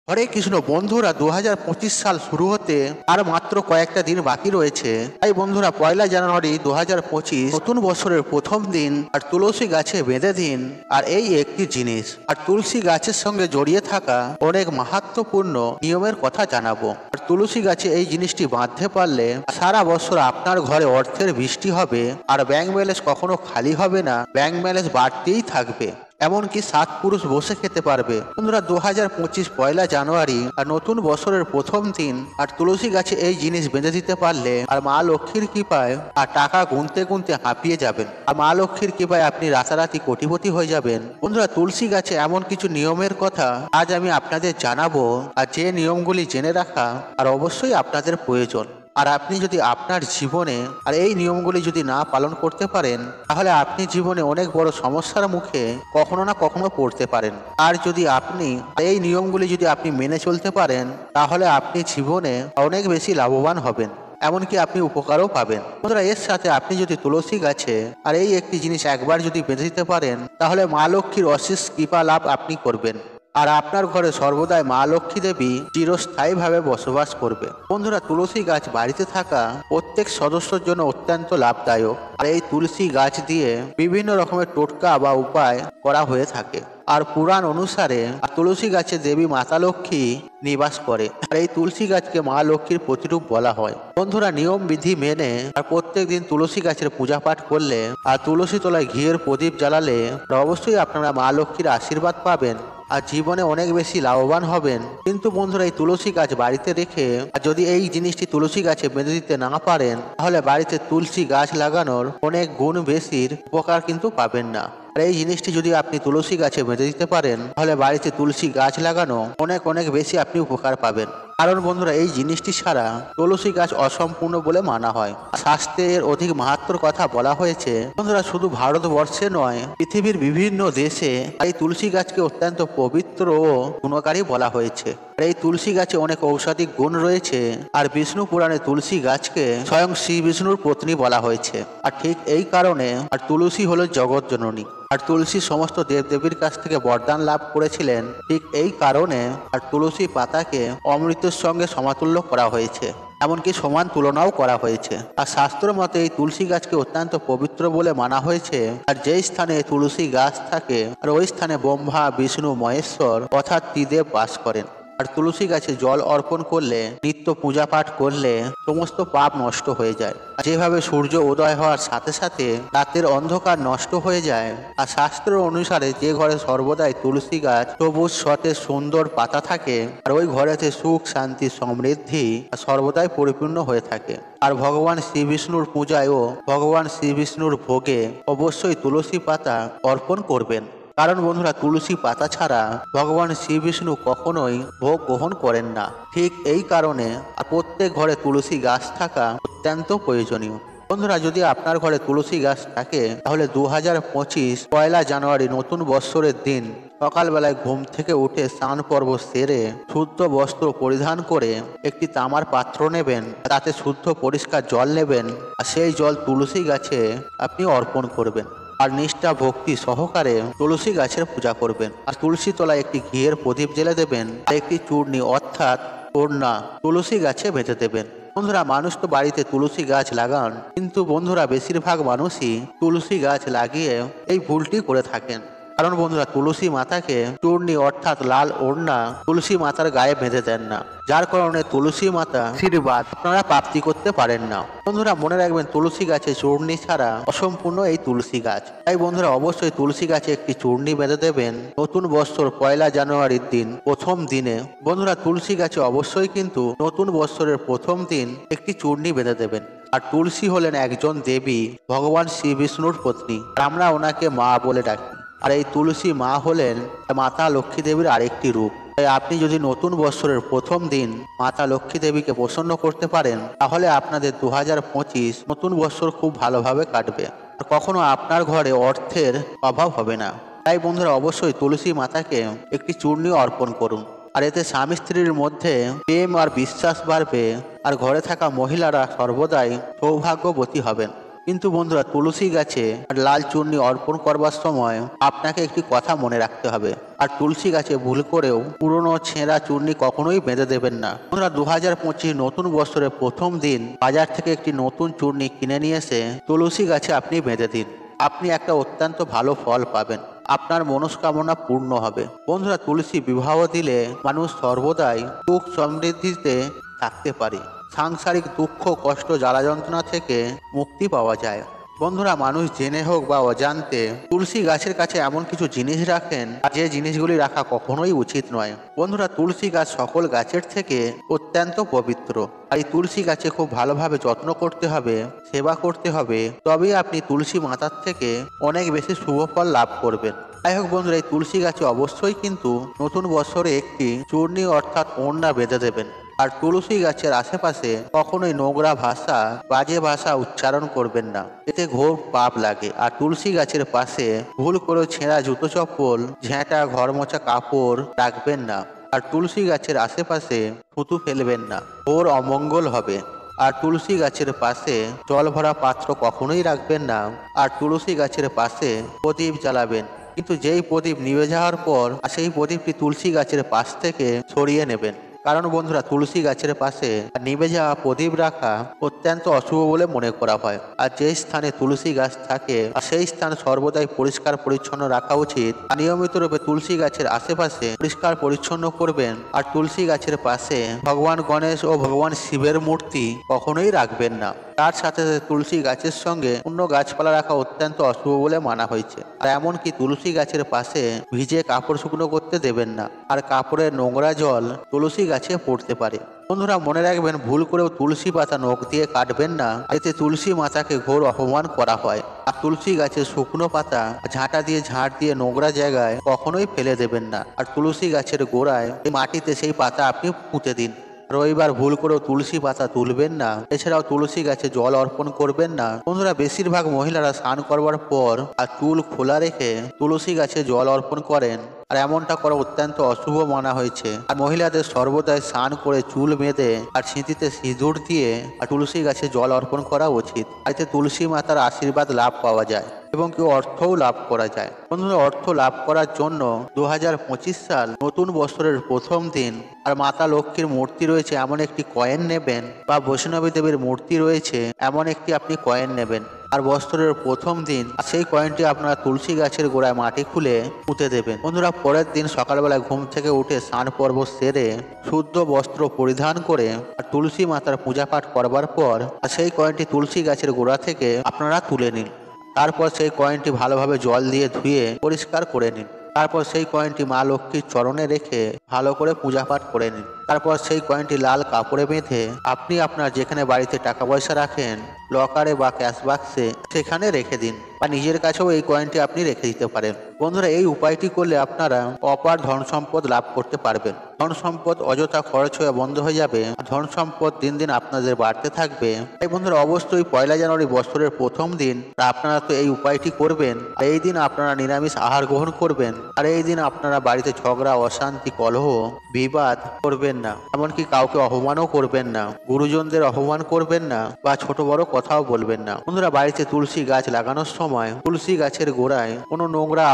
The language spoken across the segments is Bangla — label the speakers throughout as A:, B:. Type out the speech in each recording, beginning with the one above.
A: হরে কৃষ্ণ বন্ধুরা, 2025 সাল শুরু হতে আর মাত্র কয়েকটা দিন বাকি রয়েছে। তাই বন্ধুরা, 1 জানুয়ারি 2025 নতুন বছরের প্রথম দিন। আর তুলসী গাছে বেঁধে দিন আর এই একটি জিনিস, আর তুলসী গাছের সঙ্গে জড়িয়ে থাকা অনেক মাহাত্ম্যপূর্ণ নিয়মের কথা জানাবো। আর তুলসী গাছে এই জিনিসটি বাঁধতে পারলে সারা বছর আপনার ঘরে অর্থের বৃষ্টি হবে, আর ব্যাংক ব্যালেন্স কখনো খালি হবে না, ব্যাংক ব্যালেন্স বাড়তেই থাকবে। এমনকি 7 পুরুষ বসে খেতে পারবে। বন্ধুরা, 2025 1 জানুয়ারি আর নতুন বছরের প্রথম দিন, আর তুলসী গাছে এই জিনিস বেঁধে দিতে পারলে আর মা লক্ষ্মীর কৃপায় আর টাকা গুনতে গুনতে হাঁপিয়ে যাবেন, আর মা লক্ষ্মীর কৃপায় আপনি রাতারাতি কোটিপতি হয়ে যাবেন। বন্ধুরা, তুলসী গাছে এমন কিছু নিয়মের কথা আজ আমি আপনাদের জানাবো, আর যে নিয়মগুলি জেনে রাখা আর অবশ্যই আপনাদের প্রয়োজন। আর আপনি যদি আপনার জীবনে আর এই নিয়মগুলি যদি না পালন করতে পারেন, তাহলে আপনি জীবনে অনেক বড় সমস্যার মুখে কখনো না কখনো পড়তে পারেন। আর যদি আপনি এই নিয়মগুলি যদি আপনি মেনে চলতে পারেন, তাহলে আপনি জীবনে অনেক বেশি লাভবান হবেন, এমনকি আপনি উপকারও পাবেন। বন্ধুরা, এর সাথে আপনি যদি তুলসী গাছে আর এই একটি জিনিস একবার যদি বেঁধে দিতে পারেন, তাহলে মা লক্ষ্মীর অশেষ কৃপা লাভ আপনি করবেন, আর আপনার ঘরে সর্বদাই মা লক্ষ্মী দেবী চিরস্থায়ীভাবে বসবাস করবে। বন্ধুরা, তুলসী গাছ বাড়িতে থাকা প্রত্যেক সদস্যের জন্য অত্যন্ত লাভদায়ক। আর এই তুলসী গাছ দিয়ে বিভিন্ন রকমের টোটকা বা উপায় করা হয়ে থাকে। আর পুরাণ অনুসারে তুলসী গাছে দেবী মাতা লক্ষ্মী নিবাস করে, আর এই তুলসী গাছকে মা লক্ষ্মীর প্রতিরূপ বলা হয়। বন্ধুরা, নিয়ম বিধি মেনে আর প্রত্যেক দিন তুলসী গাছের পূজা পাঠ করলে আর তুলসী তলায় ঘিয়ের প্রদীপ জ্বালালে অবশ্যই আপনারা মা লক্ষ্মীর আশীর্বাদ পাবেন আর জীবনে অনেক বেশি লাভবান হবেন। কিন্তু বন্ধুরা, এই তুলসী গাছ বাড়িতে রেখে আর যদি এই জিনিসটি তুলসী গাছে বেঁধে দিতে না পারেন, তাহলে বাড়িতে তুলসী গাছ লাগানোর অনেক গুণ বেশির উপকার কিন্তু পাবেন না। আর এই জিনিসটি যদি আপনি তুলসী গাছে বেঁধে দিতে পারেন, তাহলে বাড়িতে তুলসী গাছ লাগানো অনেক অনেক বেশি আপনি উপকার পাবেন। কারণ বন্ধুরা, এই জিনিসটি ছাড়া তুলসী গাছ অসম্পূর্ণ বলে মানা হয়। স্বাস্থ্যের অধিক মাহাত্ম্যর কথা বলা হয়েছে। বন্ধুরা, শুধু ভারতবর্ষে নয়, পৃথিবীর বিভিন্ন দেশে এই তুলসী গাছকে অত্যন্ত পবিত্র ও গুণকারী বলা হয়েছে। আর এই তুলসী গাছে অনেক ঔষধিক গুণ রয়েছে। আর বিষ্ণু পুরাণে তুলসী গাছকে স্বয়ং শ্রী বিষ্ণুর পত্নী বলা হয়েছে। আর ঠিক এই কারণে আর তুলসী হলো জগৎ জননী। আর তুলসী সমস্ত দেবদেবীর কাছ থেকে বরদান লাভ করেছিলেন। ঠিক এই কারণে আর তুলসী পাতাকে অমৃতের সঙ্গে সমাতুল্য করা হয়েছে, এমনকি সমান তুলনাও করা হয়েছে। আর শাস্ত্র মতে এই তুলসী গাছকে অত্যন্ত পবিত্র বলে মানা হয়েছে। আর যেই স্থানে তুলসী গাছ থাকে, আর ওই স্থানে ব্রহ্মা বিষ্ণু মহেশ্বর অর্থাৎ ত্রিদেব বাস করেন। আর তুলসী গাছে জল অর্পণ করলে, নিত্য পূজা পাঠ করলে সমস্ত পাপ নষ্ট হয়ে যায়। যেভাবে সূর্য উদয় হওয়ার সাথে সাথে রাতের অন্ধকার নষ্ট হয়ে যায়, আর শাস্ত্র অনুসারে যে ঘরে সর্বদাই তুলসী গাছ সবুজ সতেজ সুন্দর পাতা থাকে, আর ওই ঘরেতে সুখ শান্তি সমৃদ্ধি সর্বদাই পরিপূর্ণ হয়ে থাকে। আর ভগবান শ্রী বিষ্ণুর পূজায় ও ভগবান শ্রী বিষ্ণুর ভোগে অবশ্যই তুলসী পাতা অর্পণ করবেন। কারণ বন্ধুরা, তুলসী পাতা ছাড়া ভগবান শ্রী বিষ্ণু কখনোই ভোগ গ্রহণ করেন না। ঠিক এই কারণে প্রত্যেক ঘরে তুলসী গাছ থাকা অত্যন্ত প্রয়োজনীয়। বন্ধুরা, যদি আপনার ঘরে তুলসী গাছ থাকে, তাহলে 2025 1 জানুয়ারি নতুন বৎসরের দিন সকালবেলায় ঘুম থেকে উঠে স্নান পর্ব সেরে শুদ্ধ বস্ত্র পরিধান করে একটি তামার পাত্র নেবেন, তাতে শুদ্ধ পরিষ্কার জল নেবেন, আর সেই জল তুলসী গাছে আপনি অর্পণ করবেন। আর নিষ্ঠা ভক্তি সহকারে তুলসী গাছের পূজা করবেন। আর তুলসী তলায় একটি ঘিয়ের প্রদীপ জ্বেলে দেবেন, আর একটি চূর্ণি অর্থাৎ ওড়না তুলসী গাছে বেঁধে দেবেন। বন্ধুরা, মানুষ তো বাড়িতে তুলসী গাছ লাগান, কিন্তু বন্ধুরা বেশিরভাগ মানুষই তুলসী গাছ লাগিয়ে এই ভুলটি করে থাকেন। কারণ বন্ধুরা, তুলসী মাতাকে চূর্ণি অর্থাৎ লাল ওড়না তুলসী মাতার গায়ে বেঁধে দেন না, যার কারণে তুলসী মাতা আশীর্বাদ আপনারা প্রাপ্তি করতে পারেন না। বন্ধুরা, মনে রাখবেন, তুলসী গাছে চূর্ণি ছাড়া অসম্পূর্ণ এই তুলসী গাছ। তাই বন্ধুরা, অবশ্যই তুলসী গাছে একটি চূর্ণি বেঁধে দেবেন নতুন বৎসর 1 জানুয়ারির দিন প্রথম দিনে। বন্ধুরা, তুলসী গাছে অবশ্যই কিন্তু নতুন বৎসরের প্রথম দিন একটি চূর্ণি বেঁধে দেবেন। আর তুলসী হলেন একজন দেবী, ভগবান শ্রী বিষ্ণুর পত্নী, আমরা ওনাকে মা বলে ডাকি। আর এই তুলসী মা হলেন মাতা লক্ষ্মী দেবীর আরেকটি রূপ। তাই আপনি যদি নতুন বৎসরের প্রথম দিন মাতা লক্ষ্মী দেবীকে প্রসন্ন করতে পারেন, তাহলে আপনাদের 2025 নতুন বৎসর খুব ভালোভাবে কাটবে, আর কখনো আপনার ঘরে অর্থের অভাব হবে না। তাই বন্ধুরা, অবশ্যই তুলসী মাতাকে একটি চূর্ণি অর্পণ করুন। আর এতে স্বামী স্ত্রীর মধ্যে প্রেম আর বিশ্বাস বাড়বে, আর ঘরে থাকা মহিলারা সর্বদাই সৌভাগ্যবতী হবেন। কিন্তু বন্ধুরা তুলসী গাছে লাল চূর্ণি অর্পণ করবার সময় আপনাকে একটি কথা মনে রাখতে হবে। আর তুলসী গাছে ভুল করেও পুরনো ছেঁড়া চূর্ণি কখনোই বেঁধে দেবেন না। বন্ধুরা 2025 নতুন বছরের প্রথম দিন বাজার থেকে একটি নতুন চূর্ণি কিনে নিয়ে এসে তুলসী গাছে আপনি বেঁধে দিন। আপনি একটা অত্যন্ত ভালো ফল পাবেন, আপনার মনস্কামনা পূর্ণ হবে। বন্ধুরা তুলসী বিবাহ দিলে মানুষ সর্বদাই সুখ সমৃদ্ধিতে থাকতে পারে, সাংসারিক দুঃখ কষ্ট জ্বালা যন্ত্রণা থেকে মুক্তি পাওয়া যায়। বন্ধুরা মানুষ জেনে হোক বা অজান্তে তুলসী গাছের কাছে এমন কিছু জিনিস রাখেন যে জিনিসগুলি রাখা কখনোই উচিত নয়। বন্ধুরা তুলসী গাছ সকল গাছের থেকে অত্যন্ত পবিত্র, আর এই তুলসী গাছে খুব ভালোভাবে যত্ন করতে হবে, সেবা করতে হবে, তবেই আপনি তুলসী মাতার থেকে অনেক বেশি শুভ ফল লাভ করবেন। যাই হোক বন্ধুরা, এই তুলসী গাছে অবশ্যই কিন্তু নতুন বছরে একটি চূর্ণি অর্থাৎ ওড়না বেঁধে দেবেন। আর তুলসী গাছের আশেপাশে কখনোই নোংরা ভাষা, বাজে ভাষা উচ্চারণ করবেন না, এতে ঘোর পাপ লাগে। আর তুলসী গাছের পাশে ভুল করে ছেঁড়া জুতো চপ্পল, ঝেঁটা ঘর মোছা কাপড় রাখবেন না। আর তুলসী গাছের আশেপাশে থুতু ফেলবেন না, ঘোর অমঙ্গল হবে। আর তুলসী গাছের পাশে জল ভরা পাত্র কখনোই রাখবেন না। আর তুলসী গাছের পাশে প্রদীপ জ্বালাবেন, কিন্তু যেই প্রদীপ নিভে যাওয়ার পর সেই প্রদীপটি তুলসী গাছের পাশ থেকে সরিয়ে নেবেন। কারণ বন্ধুরা তুলসী গাছের পাশে নিভে যাওয়া প্রদীপ রাখা অত্যন্ত অশুভ বলে মনে করা হয়। আর যে স্থানে তুলসী গাছ থাকে সেই স্থান সর্বদাই পরিষ্কার পরিচ্ছন্ন রাখা উচিত। নিয়মিত রূপে তুলসী গাছের আশেপাশে পরিষ্কার পরিচ্ছন্ন করবেন। আর তুলসী গাছের পাশে ভগবান গণেশ ও ভগবান শিবের মূর্তি কখনোই রাখবেন না। তার সাথে সাথে তুলসী গাছের সঙ্গে অন্য গাছপালা রাখা অত্যন্ত অশুভ বলে মানা হয়েছে। আর এমনকি তুলসী গাছের পাশে ভিজে কাপড় শুকনো করতে দেবেন না। আর কাপড়ের নোংরা জল তুলসী গাছে পড়তে পারে। বন্ধুরা মনে রাখবেন, ভুল করেও তুলসী পাতা নখ দিয়ে কাটবেন না, এতে তুলসী মাতাকে ঘোর অপমান করা হয়। আর তুলসী গাছের শুকনো পাতা ঝাঁটা দিয়ে ঝাড় দিয়ে নোংরা জায়গায় কখনোই ফেলে দেবেন না। আর তুলসী গাছের গোড়ায় মাটিতে সেই পাতা আপনি পুঁতে দিন। রবিবার ভুল করেও তুলসী পাতা তুলবেন না। এছাড়াও তুলসী গাছে জল অর্পণ করবেন না। বন্ধুরা বেশিরভাগ মহিলারা স্নান করবার পর আর চুল খোলা রেখে তুলসী গাছে জল অর্পণ করেন, আর এমনটা করা অত্যন্ত অশুভ মানা হয়েছে। আর মহিলাদের সর্বদাই স্নান করে চুল বেঁধে আর সিঁথিতে সিঁদুর দিয়ে আর তুলসী গাছে জল অর্পণ করা উচিত। এতে তুলসী মাতার আশীর্বাদ লাভ পাওয়া যায় এবং কেউ অর্থও লাভ করা যায়। বন্ধুরা অর্থ লাভ করার জন্য 2025 সাল নতুন বছরের প্রথম দিন আর মাতা লক্ষ্মীর মূর্তি রয়েছে এমন একটি কয়েন নেবেন, বা বৈষ্ণবী দেবীর মূর্তি রয়েছে এমন একটি আপনি কয়েন নেবেন। আর বছরের প্রথম দিন সেই কয়েনটি আপনারা তুলসী গাছের গোড়ায় মাটি খুলে পুঁতে দেবেন। বন্ধুরা পরের দিন সকালবেলা ঘুম থেকে উঠে স্নান পর্ব সেরে শুদ্ধ বস্ত্র পরিধান করে আর তুলসী মাতার পূজা পাঠ করবার পর সেই কয়েনটি তুলসী গাছের গোড়া থেকে আপনারা তুলে নিন। তারপর সেই কয়েনটি ভালোভাবে জল দিয়ে ধুয়ে পরিষ্কার করে নিন। তারপর সেই কয়েনটি মা লক্ষ্মীর চরণে রেখে ভালো করে পূজা পাঠ করে নিন। তারপর সেই কয়েনটি লাল কাপড়ে বেঁধে আপনি আপনার যেখানে বাড়িতে টাকা পয়সা রাখেন, লকারে বা ক্যাশ বাক্সে, সেখানে রেখে দিন, বা নিজের কাছেও এই কয়েনটি আপনি রেখে দিতে পারেন। বন্ধুরা এই উপায়টি করলে আপনারা অপার ধন সম্পদ লাভ করতে পারবেন। ধন সম্পদ অযথা খরচ হয়ে বন্ধ হয়ে যাবে, ধন সম্পদ দিন দিন আপনাদের বাড়তে থাকবে। তাই বন্ধুরা অবশ্যই 1 জানুয়ারি বছরের প্রথম দিন আপনারা তো এই উপায়টি করবেন। আর এই দিন আপনারা নিরামিষ আহার গ্রহণ করবেন। আর এই দিন আপনারা বাড়িতে ঝগড়া, অশান্তি, কলহ, বিবাদ করবেন না, এমনকি কাউকে অপমানও করবেন না, গুরুজনদের অপমান করবেন না, বা ছোট বড় কথাও বলবেন না। বন্ধুরা বাড়িতে তুলসী গাছ লাগানোর সময় তুলসী গাছের গোড়ায় কোনো নোংরা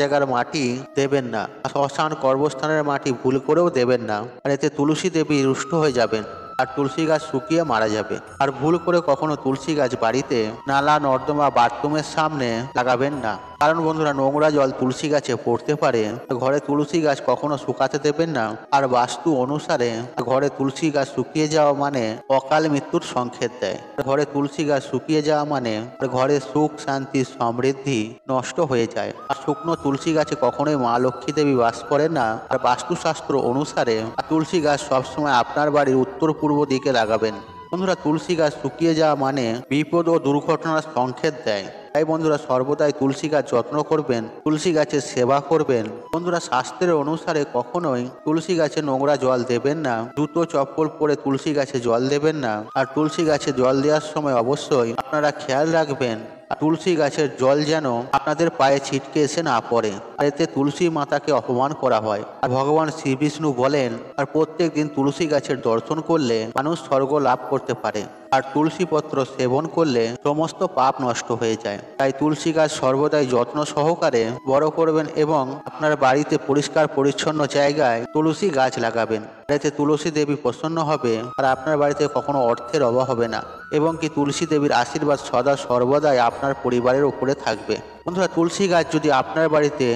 A: জায়গার মাটি দেবেন না। শ্মশান কর্মস্থানের মাটি ভুল করেও দেবেন না, আর এতে তুলসী দেবী রুষ্ট হয়ে যাবেন আর তুলসী গাছ শুকিয়ে মারা যাবে। আর ভুল করে কখনো তুলসী গাছ বাড়িতে নালা, নর্দমা, বাথরুমের সামনে লাগাবেন না, কারণ বন্ধুরা নোংরা জল তুলসী গাছে পড়তে পারে। ঘরে তুলসী গাছ কখনো শুকাতে দেবেন না। আর বাস্তু অনুসারে ঘরে তুলসী গাছ শুকিয়ে যাওয়া মানে অকাল মৃত্যুর সংকেত দেয়। ঘরে তুলসী গাছ শুকিয়ে যাওয়া মানে ঘরে সুখ, শান্তি, সমৃদ্ধি নষ্ট হয়ে যায়। আর শুকনো তুলসী গাছে কখনোই মা লক্ষ্মী দেবী বাস করেন না। আর বাস্তুশাস্ত্র অনুসারে তুলসী গাছ সবসময় আপনার বাড়ির উত্তর পূর্ব দিকে লাগাবেন। বন্ধুরা তুলসী গাছ শুকিয়ে যাওয়া মানে বিপদ ও দুর্ঘটনার সংকেত দেয়। তাই বন্ধুরা সর্বদাই তুলসী গাছ যত্ন করবেন, তুলসী গাছের সেবা করবেন। বন্ধুরা শাস্ত্রের অনুসারে কখনোই তুলসী গাছে নোংরা জল দেবেন না, জুতো চপ্পল পরে তুলসী গাছে জল দেবেন না। আর তুলসী গাছে জল দেওয়ার সময় অবশ্যই আপনারা খেয়াল রাখবেন আর তুলসী গাছের জল যেন আপনাদের পায়ে ছিটকে এসে না পড়ে। আর এতে তুলসী মাতাকে অপমান করা হয়। আর ভগবান শ্রীবিষ্ণু বলেন, আর প্রত্যেক দিন তুলসী গাছের দর্শন করলে মানুষ স্বর্গ লাভ করতে পারে। আর তুলসী পত্র সেবন করলে সমস্ত পাপ নষ্ট হয়ে যায়। তাই তুলসী গাছ সর্বদাই যত্ন সহকারে বড় করবেন এবং আপনার বাড়িতে পরিষ্কার পরিচ্ছন্ন জায়গায় তুলসী গাছ লাগাবেন। এতে তুলসী দেবী প্রসন্ন হবে আর আপনার বাড়িতে কখনো অর্থের অভাব হবে না এবং কি তুলসী দেবীর আশীর্বাদ সদা সর্বদাই আপনার পরিবারের উপরে থাকবে। বন্ধুরা, তুলসী গাছ যদি আপনার বাড়িতে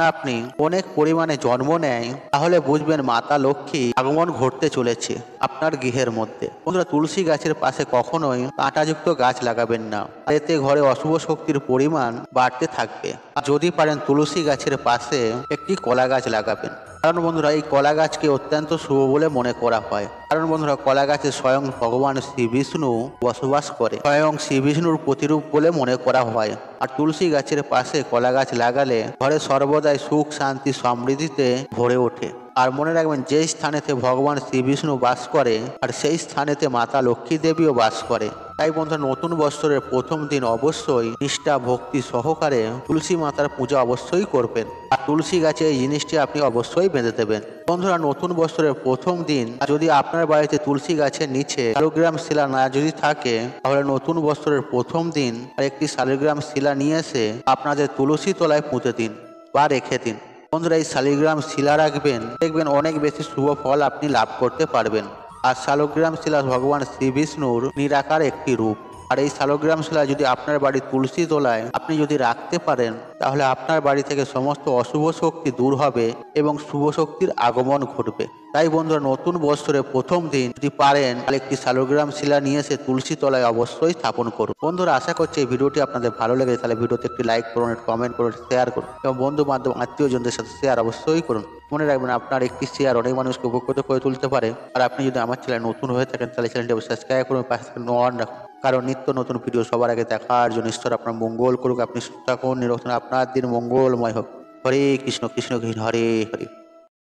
A: আপনি অনেক পরিমাণে জন্ম নেয় তাহলে বুঝবেন মাতা লক্ষ্মী আগমন ঘটতে চলেছে আপনার গৃহের মধ্যে। বন্ধুরা, তুলসী গাছের পাশে কখনোই কাঁটাযুক্ত গাছ লাগাবেন না, এতে ঘরে অশুভ শক্তির পরিমাণ বাড়তে থাকবে। আর যদি পারেন তুলসী গাছের পাশে একটি কলা গাছ লাগাবেন, কারণ বন্ধুরা এই কলা গাছকে অত্যন্ত শুভ বলে মনে করা হয়। কারণ বন্ধুরা কলা গাছে স্বয়ং ভগবান শ্রী বিষ্ণু বসবাস করে, স্বয়ং শ্রী বিষ্ণুর প্রতিরূপ বলে মনে করা হয়। আর তুলসী গাছের পাশে কলা গাছ লাগালে ঘরে সর্বদাই সুখ শান্তি সমৃদ্ধিতে ভরে ওঠে। আর মনে রাখবেন, যেই স্থানেতে ভগবান শ্রী বিষ্ণু বাস করে আর সেই স্থানেতে মাতা লক্ষ্মী দেবীও বাস করে। তাই বন্ধুরা, নতুন বৎসরের প্রথম দিন অবশ্যই নিষ্ঠা ভক্তি সহকারে তুলসী মাতার পূজা অবশ্যই করবেন। আর তুলসী গাছে এই জিনিসটি আপনি অবশ্যই বেঁধে দেবেন। বন্ধুরা, নতুন বৎসরের প্রথম দিন যদি আপনার বাড়িতে তুলসী গাছের নিচে শালগ্রাম শিলা না যদি থাকে, তাহলে নতুন বৎসরের প্রথম দিন আর একটি শালগ্রাম শিলা নিয়ে এসে আপনাদের তুলসী তলায় পুঁতে দিন বা রেখে দিন। বন্ধুরা, এই শালিগ্রাম শিলা রাখবেন, দেখবেন অনেক বেশি শুভ ফল আপনি লাভ করতে পারবেন। আর শালগ্রাম শিলা ভগবান শ্রী বিষ্ণুর নিরাকার একটি রূপ। আর এই শালগ্রাম শিলা যদি আপনার বাড়ির তুলসী তলায় আপনি যদি রাখতে পারেন, তাহলে আপনার বাড়ি থেকে সমস্ত অশুভ শক্তি দূর হবে এবং শুভ শক্তির আগমন ঘটবে। তাই বন্ধুরা, নতুন বৎসরের প্রথম দিন যদি পারেন তাহলে একটি শালগ্রাম শিলা নিয়ে এসে তুলসী তলায় অবশ্যই স্থাপন করুন। বন্ধুরা, আশা করছি এই ভিডিওটি আপনাদের ভালো লেগে তাহলে ভিডিওতে একটি লাইক করুন, কমেন্ট করুন, শেয়ার করুন এবং বন্ধু বান্ধব আত্মীয়জনদের সাথে শেয়ার অবশ্যই করুন। মনে রাখবেন, আপনার একটি শেয়ার অনেক মানুষকে উপকৃত করে তুলতে পারে। আর আপনি যদি আমার চ্যানেল নতুন হয়ে থাকেন তাহলে চ্যানেলটি সাবস্ক্রাইব করুন, পাশে অন রাখুন, কারণ নিত্য নতুন ভিডিও সবার আগে দেখার জন্য। ঈশ্বর আপনার মঙ্গল করুক, আপনি সুস্থ থাকুন, নিরোগ থাকুন, আপনার দিন মঙ্গলময় হোক। হরে কৃষ্ণ কৃষ্ণ কৃষ্ণ হরে হরে।